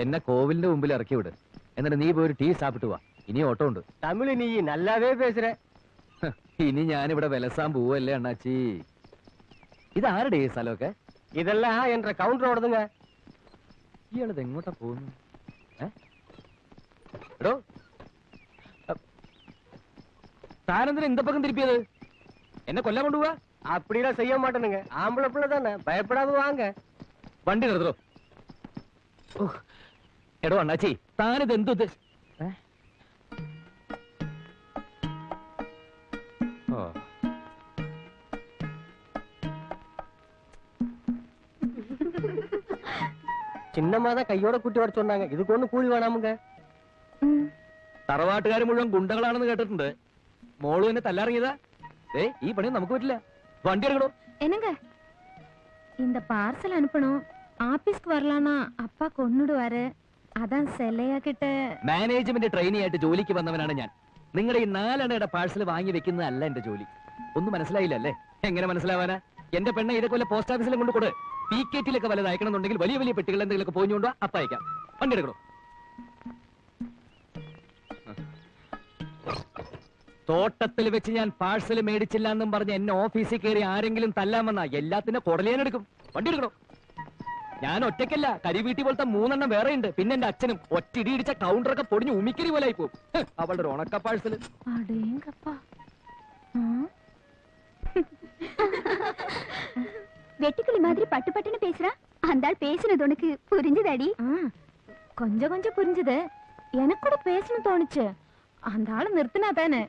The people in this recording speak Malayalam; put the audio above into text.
എന്നെ കോവിലിന്റെ മുമ്പിൽ ഇറക്കി വിട്. എന്നിട്ട് നീ പോയി ഒരു ടീ സാപ്പിട്ട് വാ. ഇനി ഓട്ടോ ഉണ്ട്. തമിഴ് നീ നല്ലാവേ പേசுற. ഇനി ഞാനിവിടെ വിലസാൻ പോവല്ലേ അണ്ണാച്ചി. ഇതാരുടെ ഈ സ്ഥലമൊക്കെ? ഇതെല്ലാം എന്റെ കൗണ്ടറോടതുങ്ങ. ഇയാളത് എങ്ങോട്ടാ പോകുന്നു? എടോ, താനെന്തിനാ இந்த பக்கம் திருப்பியது? എന്നെ കൊല്ലാൻ കൊണ്ടുപോവാ? அப்படிலாம் செய்ய மாட்டேனுங்க. ஆம்பளை பிள்ளை தானே, பயப்படாம வாங்க. വണ്ടി നിർത്തോ. എടോ അണ്ണാച്ചി, താനിത് എന്തു சின்னமாதான் கையோட கூட்டி வர சொன்னாங்க. இதுக்கு ஒண்ணு கூலி வேணாமுங்க. തറവാട്ടുകാർ മുഴുവൻ ഗുണ്ടകളാണെന്ന് കേട്ടിട്ടുണ്ട്. മോളു എന്നെ തല്ലാറിയതാ. ഈ പണി നമുക്ക് പറ്റില്ല. വണ്ടി എടുക്കണോ? என்னங்க இந்த பார்சல் அனுப்பணும். ஆபீஸ்க்கு வரலானா அப்பா கொன்னுடுவாரு. அதான் செல்லையாக்கிட்ட. മാനേജ്മെന്റ് ട്രെയിനി ആയിട്ട് ജോലിക്ക് വന്നവനാണ് ഞാൻ. നിങ്ങളുടെ ഈ 4 അണയുടെ പാഴ്സൽ വാങ്ങി വെക്കുന്നതല്ല എന്റെ ജോലി. ഒന്നും മനസ്സിലായില്ല അല്ലേ? എങ്ങനെ മനസ്സിലാവാനാ? എന്റെ പെണ്ണെ ഇതൊക്കെ വല്ല പോസ്റ്റ് ഓഫീസിലും കൊണ്ട് കൊടു. PKT-ലൊക്കെ വല്ലത് അയക്കണമെന്നുണ്ടെങ്കിൽ വലിയ വലിയ പെട്ടികൾ എന്തെങ്കിലുമൊക്കെ പോയിക്കൊണ്ടോ അപ്പ അയക്കാം. വണ്ടി എടുക്കണോ? തോട്ടത്തിൽ വെച്ച് ഞാൻ പാഴ്സൽ മേടിച്ചില്ല എന്നും പറഞ്ഞ് എന്നെ ഓഫീസിൽ കയറി ആരെങ്കിലും തല്ലാൻ വന്നാ എല്ലാത്തിന്റെ കുടലേനെടുക്കും. വണ്ടി എടുക്കണോ? ഞാൻ ഒറ്റയ്ക്കല്ല, കരിവീട്ടി പോലത്തെ 3 എണ്ണം വേറെ ഉണ്ട്. പിന്നെ എന്റെ അച്ഛനും ഒറ്റിടി ഇടിച്ച കൗണ്ടറൊക്കെ പൊടിഞ്ഞ് ഉമിക്കരി പോലെ ആയി പോകും. അവളുടെ ഒരു ഉണക്ക പാഴ്സൽ. வெட்டுக்கிளி மாதிரி பட்டு பட்டுன்னு பேசுறா. அந்த ஆள் பேசினது உனக்கு புரிஞ்சுதாடி? கொஞ்சம் கொஞ்சம் புரிஞ்சுது. எனக்கு கூட பேசணும் தோணுச்சு. அந்த ஆளு நிறுத்தினா தானே.